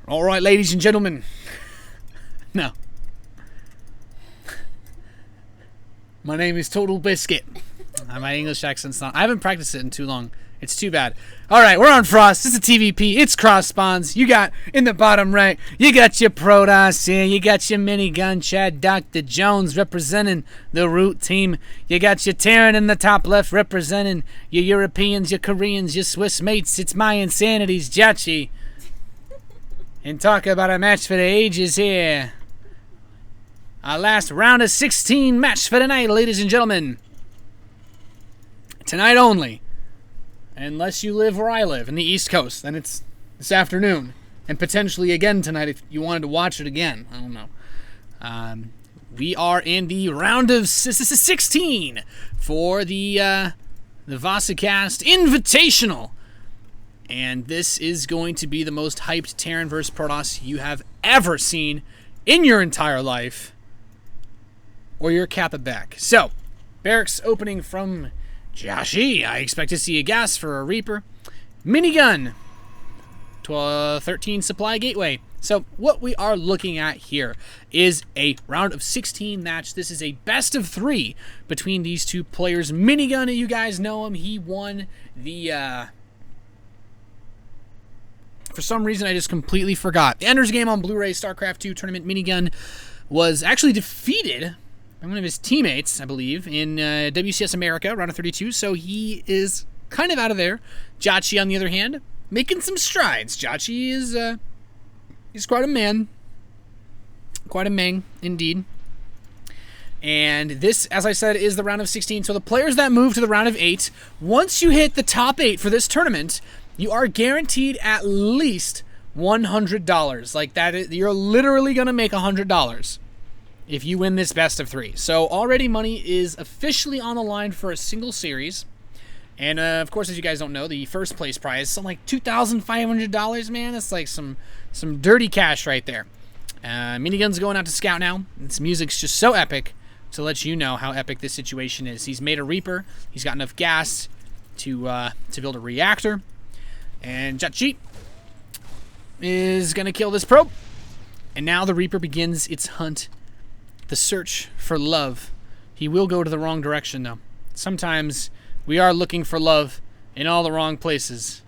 All right, ladies and gentlemen. No. My name is Total Biscuit. My English accent's not... I haven't practiced it in too long. It's too bad. All right, we're on Frost. It's a TVP. It's cross spawns. You got, in the bottom right, you got your Protoss here. You got your Minigun Chad Dr. Jones representing the root team. You got your Terran in the top left representing your Europeans, your Koreans, your Swiss mates. It's my Insanity's JJakji. And talk about a match for the ages here. Our last round of 16 match for the night, ladies and gentlemen. Tonight only. Unless you live where I live, in the East Coast. Then it's this afternoon. And potentially again tonight if you wanted to watch it again. I don't know. We are in the round of 16 for the Vasa Cast Invitational. And this is going to be the most hyped Terran vs. Protoss you have ever seen in your entire life. Or your Kappa back. So, barracks opening from JJakji. I expect to see a gas for a Reaper. Minigun. 13 supply gateway. So, what we are looking at here is a round of 16 match. This is a best of 3 between these two players. Minigun, you guys know him. He won the... For some reason, I just completely forgot. The Ender's Game on Blu-ray StarCraft 2 Tournament. Minigun was actually defeated by one of his teammates, I believe, in WCS America, round of 32. So he is kind of out of there. JJakji, on the other hand, making some strides. JJakji is he's quite a man. Quite a man, indeed. And this, as I said, is the round of 16. So the players that move to the round of 8, once you hit the top 8 for this tournament, you are guaranteed at least $100. Like that, you're literally going to make $100 if you win this best of 3. So already money is officially on the line for a single series. And of course, as you guys don't know, the first place prize is something like $2,500, man. That's like some dirty cash right there. Minigun's going out to scout now. This music's just so epic to let you know how epic this situation is. He's made a Reaper. He's got enough gas to build a reactor. And JJakji is going to kill this probe. And now the Reaper begins its hunt. The search for love. He will go to the wrong direction, though. Sometimes we are looking for love in all the wrong places.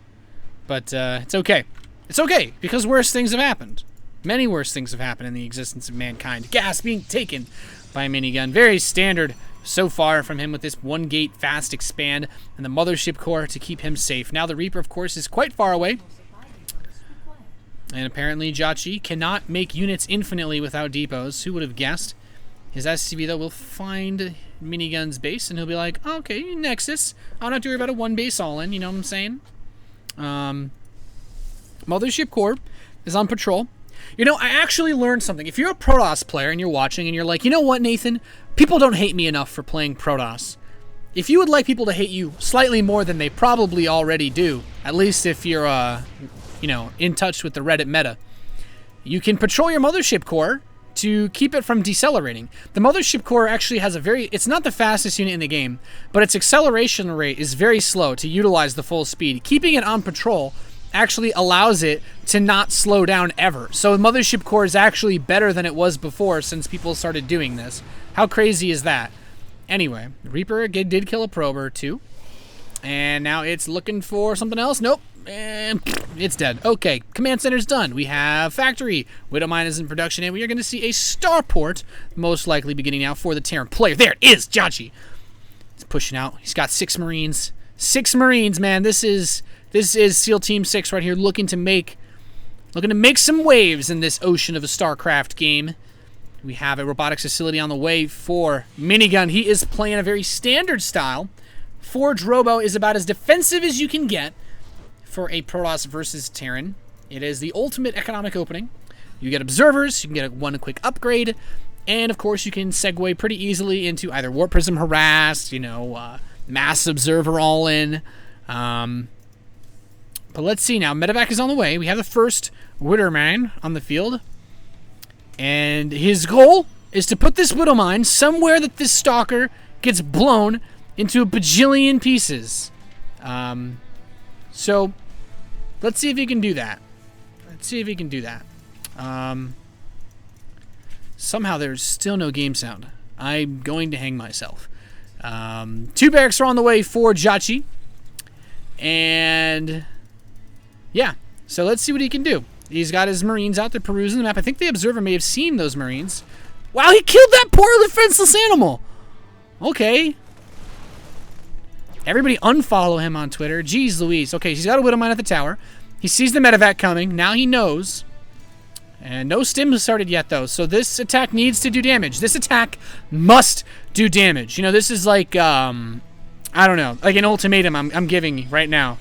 But it's okay. It's okay, because worse things have happened. Many worse things have happened in the existence of mankind. Gas being taken by a Minigun. Very standard so far from him with this one gate fast expand and the mothership core to keep him safe. Now the Reaper, of course, is quite far away. And apparently JJakji cannot make units infinitely without depots. Who would have guessed? His SCV, though, will find Minigun's base, and he'll be like, oh, okay, Nexus. I don't have to worry about a one base all-in, you know what I'm saying? Mothership core is on patrol. You know, I actually learned something. If you're a Protoss player and you're watching and you're like, you know what, Nathan? People don't hate me enough for playing Protoss. If you would like people to hate you slightly more than they probably already do, at least if you're, you know, in touch with the Reddit meta, you can patrol your Mothership core to keep it from decelerating. The Mothership core actually has a it's not the fastest unit in the game, but its acceleration rate is very slow to utilize the full speed. Keeping it on patrol actually allows it to not slow down ever. So the Mothership core is actually better than it was before since people started doing this. How crazy is that? Anyway, Reaper did kill a probe or two. And now it's looking for something else. Nope. And it's dead. Okay, command center's done. We have factory. Widowmine is in production, and we are going to see a starport, most likely beginning now for the Terran player. There it is, JJakji. He's pushing out. He's got 6 Marines. 6 Marines, man. This is SEAL Team 6 right here, looking to make some waves in this ocean of a StarCraft game. We have a robotics facility on the way for Minigun. He is playing a very standard style. Forge Robo is about as defensive as you can get for a Protoss versus Terran. It is the ultimate economic opening. You get observers, you can get one quick upgrade, and of course you can segue pretty easily into either Warp Prism Harassed, you know, Mass Observer All-In. But let's see now. Medevac is on the way. We have the first Widowmine on the field. And his goal is to put this Widowmine somewhere that this Stalker gets blown into a bajillion pieces. So, let's see if he can do that. Let's see if he can do that. Somehow there's still no game sound. I'm going to hang myself. 2 barracks are on the way for JJakji. And yeah, so let's see what he can do. He's got his Marines out there perusing the map. I think the observer may have seen those Marines. Wow, he killed that poor defenseless animal. Okay. Everybody unfollow him on Twitter. Jeez Louise. Okay, he's got a Widowmine at the tower. He sees the medevac coming. Now he knows. And no stim has started yet, though. So this attack needs to do damage. This attack must do damage. You know, this is like, I don't know, like an ultimatum I'm giving right now.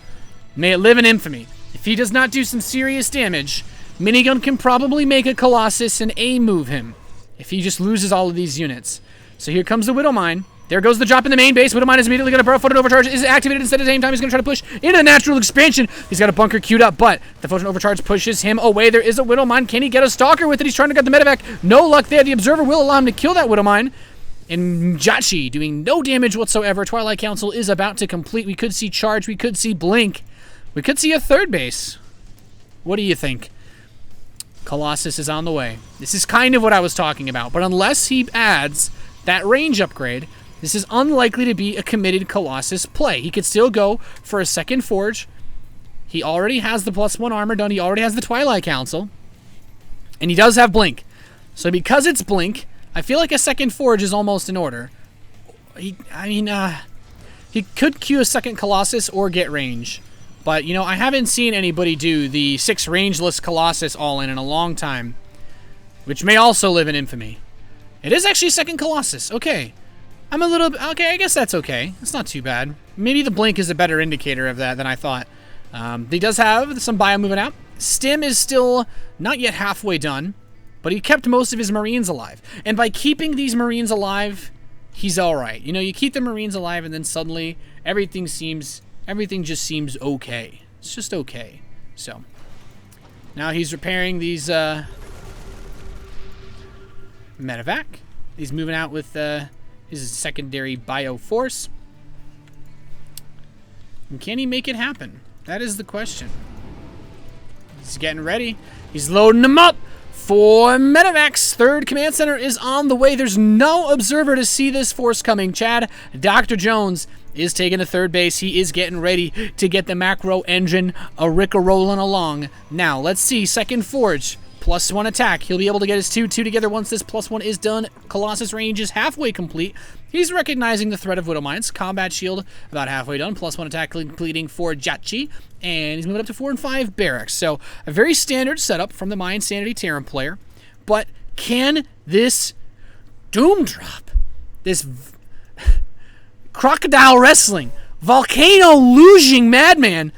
May it live in infamy. If he does not do some serious damage, Minigun can probably make a Colossus and A-move him if he just loses all of these units. So here comes the Widowmine. There goes the drop in the main base. Widowmine is immediately going to Photon Overcharge. Is activated instead at the same time. He's going to try to push into the natural expansion. He's got a bunker queued up, but the Photon Overcharge pushes him away. There is a Widowmine. Can he get a Stalker with it? He's trying to get the medevac. No luck there. The Observer will allow him to kill that Widowmine. And JJakji doing no damage whatsoever. Twilight Council is about to complete. We could see Charge. We could see Blink. We could see a third base. What do you think? Colossus is on the way. This is kind of what I was talking about, but unless he adds that range upgrade, this is unlikely to be a committed Colossus play. He could still go for a second Forge. He already has the +1 armor done. He already has the Twilight Council. And he does have Blink. So because it's Blink, I feel like a second Forge is almost in order. He could queue a second Colossus or get range. But, you know, I haven't seen anybody do the 6 rangeless Colossus all-in a long time. Which may also live in infamy. It is actually second Colossus. Okay. Okay, I guess that's okay. It's not too bad. Maybe the Blink is a better indicator of that than I thought. He does have some bio moving out. Stim is still not yet halfway done. But he kept most of his Marines alive. And by keeping these Marines alive, he's alright. You know, you keep the Marines alive and then suddenly everything just seems okay. It's just okay. So, now he's repairing these medevac. He's moving out with his secondary bio force. And can he make it happen? That is the question. He's getting ready. He's loading them up for medevacs. Third command center is on the way. There's no observer to see this force coming. Chad, Dr. Jones is taking the third base. He is getting ready to get the macro engine rolling along. Now, let's see. Second Forge. +1 attack. He'll be able to get his 2-2 together once this +1 is done. Colossus range is halfway complete. He's recognizing the threat of Widowmines. Combat shield about halfway done. +1 attack completing for JJakji. And he's moving up to 4 and 5 barracks. So a very standard setup from the Mind Sanity Terran player. But can this Doom drop, this crocodile wrestling, volcano losing madman,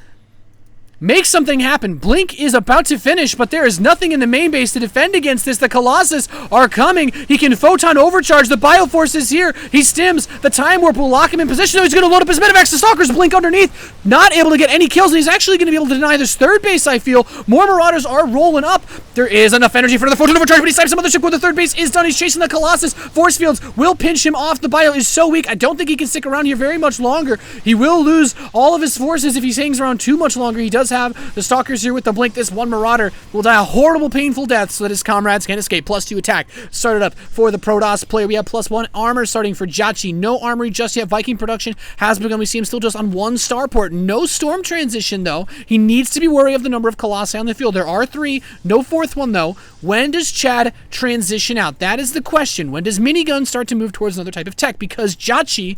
make something happen? Blink is about to finish, but there is nothing in the main base to defend against this. The Colossus are coming. He can Photon Overcharge. The Bioforce is here. He stims. The Time Warp will lock him in position. So he's going to load up his medevacs. The Stalkers Blink underneath. Not able to get any kills, and he's actually going to be able to deny this third base, I feel. More Marauders are rolling up. There is enough energy for the Photon Overcharge, but he snipes some Mothership when the third base is done. He's chasing the Colossus. Force fields will pinch him off. The Bio is so weak. I don't think he can stick around here very much longer. He will lose all of his forces if he hangs around too much longer. He does have the Stalkers here with the Blink. This one Marauder will die a horrible, painful death so that his comrades can escape. +2 attack started up for the Protoss player. We have +1 armor starting for JJakji. No armory just yet. Viking production has begun. We see him still just on 1 starport. No storm transition, though. He needs to be wary of the number of Colossi on the field. There are 3. No 4th one, though. When does Chad transition out? That is the question. When does Minigun start to move towards another type of tech? Because JJakji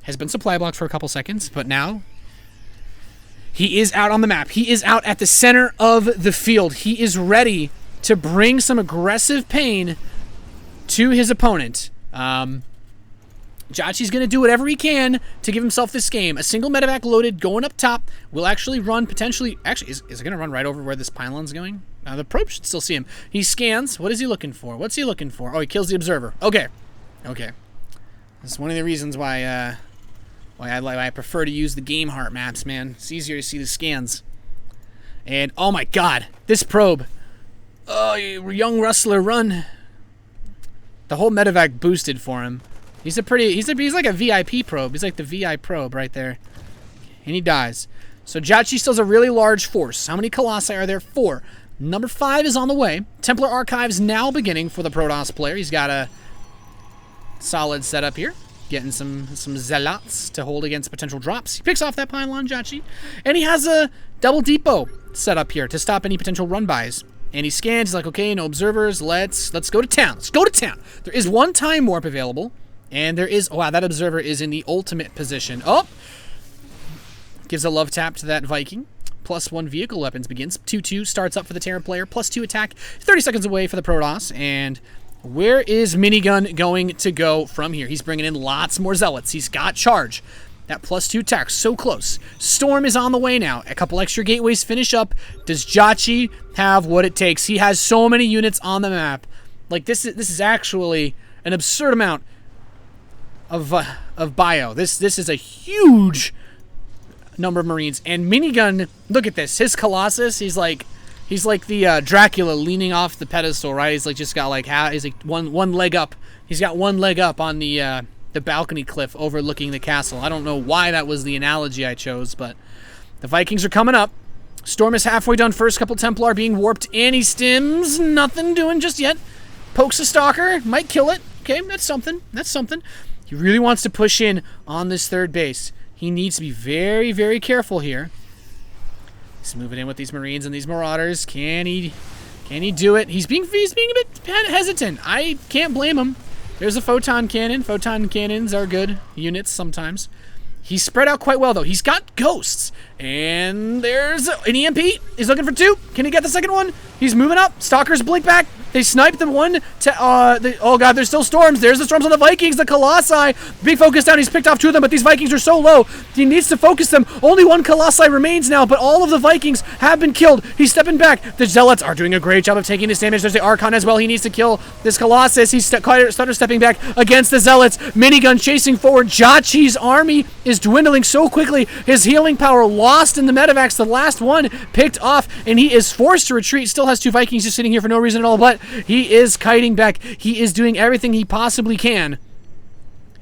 has been supply blocked for a couple seconds, but now he is out on the map. He is out at the center of the field. He is ready to bring some aggressive pain to his opponent. JJakji's going to do whatever he can to give himself this game. A single medevac loaded going up top will actually run potentially... Actually, is it going to run right over where this pylon's going? The probe should still see him. He scans. What is he looking for? What's he looking for? Oh, he kills the observer. Okay. Okay. That's one of the reasons why I prefer to use the game heart maps, man. It's easier to see the scans. And, oh my god, this probe. Oh, young Rustler, run. The whole medevac boosted for him. He's like a VIP probe. He's like the VI probe right there. And he dies. So JJakji still has a really large force. How many Colossi are there? 4. Number 5 is on the way. Templar Archives now beginning for the Protoss player. He's got a solid setup here. Getting some zealots to hold against potential drops. He picks off that pylon, JJakji. And he has a double depot set up here to stop any potential run-bys. And he scans. He's like, okay, no observers. Let's go to town. Let's go to town. There is 1 time warp available. And there is... wow, that observer is in the ultimate position. Oh! Gives a love tap to that Viking. +1 vehicle weapons begins. 2-2 starts up for the Terran player. +2 attack. 30 seconds away for the Protoss. And... where is Minigun going to go from here? He's bringing in lots more zealots. He's got charge. That +2 attack, so close. Storm is on the way now. A couple extra gateways finish up. Does JJakji have what it takes? He has so many units on the map. Like, this is actually an absurd amount of bio. This is a huge number of Marines. And Minigun, look at this. His Colossus, he's like the Dracula leaning off the pedestal, right? He's like just got like he's like one leg up. He's got one leg up on the balcony cliff overlooking the castle. I don't know why that was the analogy I chose, but the Vikings are coming up. Storm is halfway done. First couple Templar being warped in. He stims. Nothing doing just yet. Pokes a Stalker. Might kill it. Okay, that's something. That's something. He really wants to push in on this third base. He needs to be very, very careful here. He's moving in with these Marines and these Marauders. Can he do it? He's being a bit hesitant. I can't blame him. There's a Photon Cannon. Photon Cannons are good units sometimes. He's spread out quite well, though. He's got Ghosts. And there's an EMP. He's looking for 2. Can he get the second one? He's moving up. Stalkers blink back. They snipe the one. Oh, God, there's still storms. There's the storms on the Vikings. The Colossi. Big focus down. He's picked off 2 of them, but these Vikings are so low. He needs to focus them. Only 1 Colossi remains now, but all of the Vikings have been killed. He's stepping back. The Zealots are doing a great job of taking this damage. There's the Archon as well. He needs to kill this Colossus. He's started stepping back against the Zealots. Minigun chasing forward. JJakji's army is dwindling so quickly. His healing power lost in the medevacs. The last one picked off, and he is forced to retreat. Still has 2 Vikings just sitting here for no reason at all, but he is kiting back. He is doing everything he possibly can.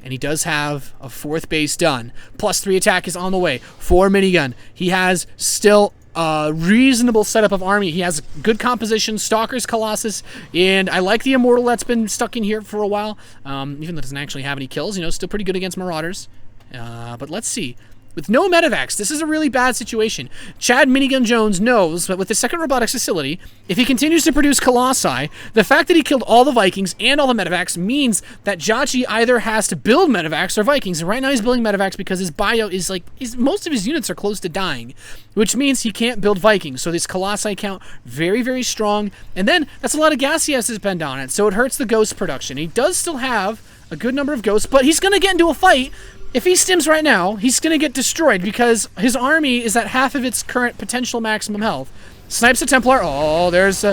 And he does have a 4th base done. +3 attack is on the way for Minigun. He has still a reasonable setup of army. He has good composition, Stalkers, Colossus, and I like the Immortal that's been stuck in here for a while. Even though it doesn't actually have any kills, still pretty good against Marauders. But let's see. With no medevacs, this is a really bad situation. Chad Minigun Jones knows that with the second robotics facility, if he continues to produce Colossi, the fact that he killed all the Vikings and all the medevacs means that JJakji either has to build medevacs or Vikings. And right now he's building medevacs because his bio is like, most of his units are close to dying, which means he can't build Vikings. So this Colossi count, very, very strong. And then that's a lot of gas he has to spend on it, so it hurts the Ghost production. He does still have a good number of Ghosts, but he's going to get into a fight. If he stims right now, he's going to get destroyed because his army is at half of its current potential maximum health. Snipes a Templar. Oh, there's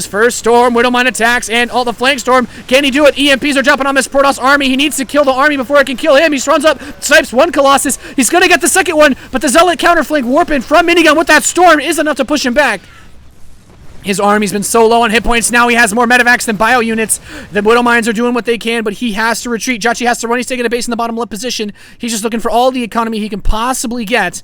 first Storm. Widowmine attacks, and the flank Storm. Can he do it? EMPs are jumping on this Protoss army. He needs to kill the army before it can kill him. He runs up, snipes 1 Colossus. He's going to get the second one, but the Zealot counterflank warping from Minigun with that Storm is enough to push him back. His army's been so low on hit points. Now he has more medevacs than bio units. The Widowmines are doing what they can, but he has to retreat. JJakji has to run. He's taking a base in the bottom left position. He's just looking for all the economy he can possibly get.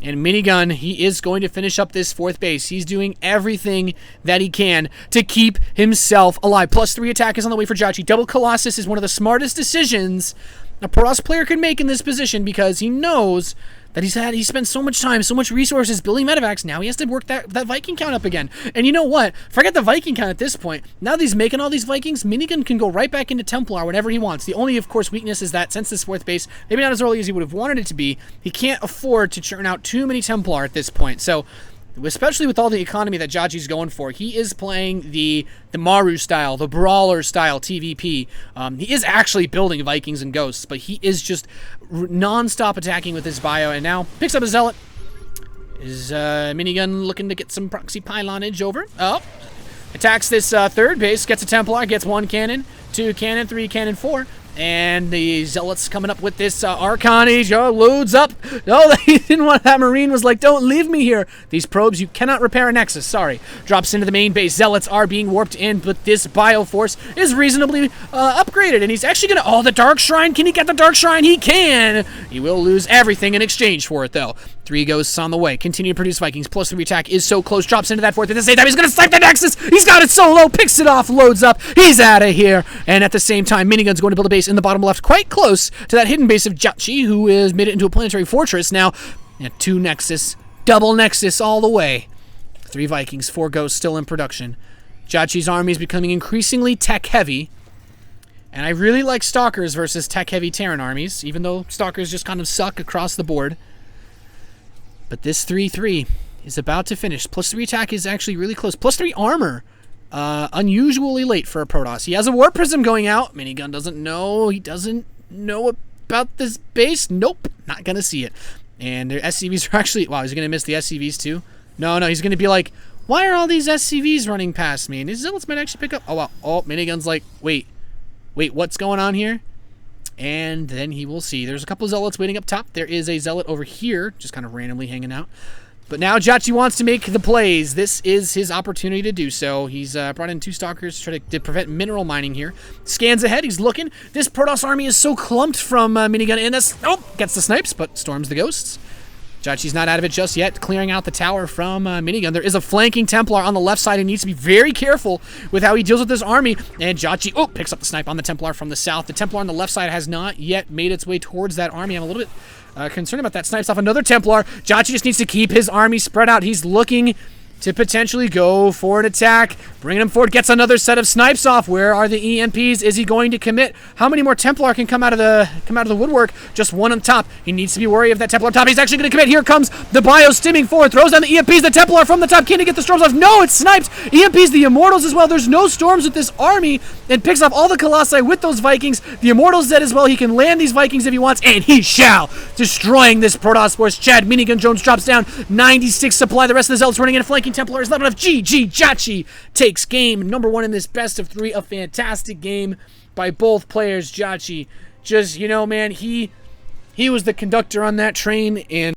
And Minigun, he is going to finish up this 4th base. He's doing everything that he can to keep himself alive. +3 attack is on the way for JJakji. Double Colossus is one of the smartest decisions a Protoss player can make in this position because he knows that he spent so much time, so much resources building medevacs. Now he has to work that Viking count up again. And you know what? Forget the Viking count at this point. Now that he's making all these Vikings, Minigun can go right back into Templar whenever he wants. The only, of course, weakness is that since this 4th base, maybe not as early as he would have wanted it to be, he can't afford to churn out too many Templar at this point. So, especially with all the economy that JJakji's going for, he is playing the Maru style, the Brawler style TVP. He is actually building Vikings and Ghosts, but he is just non-stop attacking with his bio, and now picks up a Zealot. Is Minigun looking to get some proxy pylonage over? Oh, attacks this 3rd base, gets a Templar, gets 1 cannon, 2 cannon, 3 cannon, 4. And the Zealots coming up with this Archon. He loads up. No, he didn't want that. Marine was like, don't leave me here. These probes, you cannot repair a Nexus. Sorry. Drops into the main base. Zealots are being warped in, but this Bioforce is reasonably upgraded. And he's actually going to... Oh, the Dark Shrine. Can he get the Dark Shrine? He can. He will lose everything in exchange for it, though. 3 ghosts on the way. Continue to produce Vikings. +3 attack is so close. Drops into that 4th. At the same time, he's going to snipe the Nexus. He's got it solo. Picks it off. Loads up. He's out of here. And at the same time, Minigun's going to build a base in the bottom left, quite close to that hidden base of JJakji, who has made it into a planetary fortress. Now, 2 Nexus. Double Nexus all the way. 3 Vikings. 4 ghosts still in production. JJakji's army is becoming increasingly tech-heavy. And I really like Stalkers versus tech-heavy Terran armies, even though Stalkers just kind of suck across the board. But this 3-3 is about to finish. +3 attack is actually really close. +3 armor. Unusually late for a Protoss. He has a Warp Prism going out. Minigun doesn't know. He doesn't know about this base. Nope. Not going to see it. And their SCVs are actually... Wow, he's going to miss the SCVs too? No, he's going to be like, why are all these SCVs running past me? And his Zealots might actually pick up... Oh, wow. Oh, Minigun's like, wait, what's going on here? And then he will see. There's a couple of Zealots waiting up top. There is a Zealot over here, just kind of randomly hanging out. But now JJakji wants to make the plays. This is his opportunity to do so. He's brought in 2 Stalkers to try to prevent mineral mining here. Scans ahead. He's looking. This Protoss army is so clumped from Minigun. And that's... Oh, gets the snipes, but storms the ghosts. JJakji's not out of it just yet, clearing out the tower from Minigun. There is a flanking Templar on the left side and needs to be very careful with how he deals with this army. And JJakji, picks up the snipe on the Templar from the south. The Templar on the left side has not yet made its way towards that army. I'm a little bit concerned about that. Snipes off another Templar. JJakji just needs to keep his army spread out. He's looking to potentially go for an attack. Bringing him forward. Gets another set of snipes off. Where are the EMPs? Is he going to commit? How many more Templar can come out of the woodwork? Just one on top. He needs to be wary of that Templar on top. He's actually going to commit. Here comes the Bio stimming forward. Throws down the EMPs. The Templar from the top. Can he get the storms off? No, it's sniped. EMPs the Immortals as well. There's no storms with this army. And picks off all the Colossi with those Vikings. The Immortals dead as well. He can land these Vikings if he wants. And he shall. Destroying this Protoss force. Chad Minigun Jones drops down. 96 supply. The rest of the Zealots running in. A flanking Templar is not enough. JJakji takes game number 1 in this best of 3. A fantastic game by both players. JJakji, just, man, he was the conductor on that train, and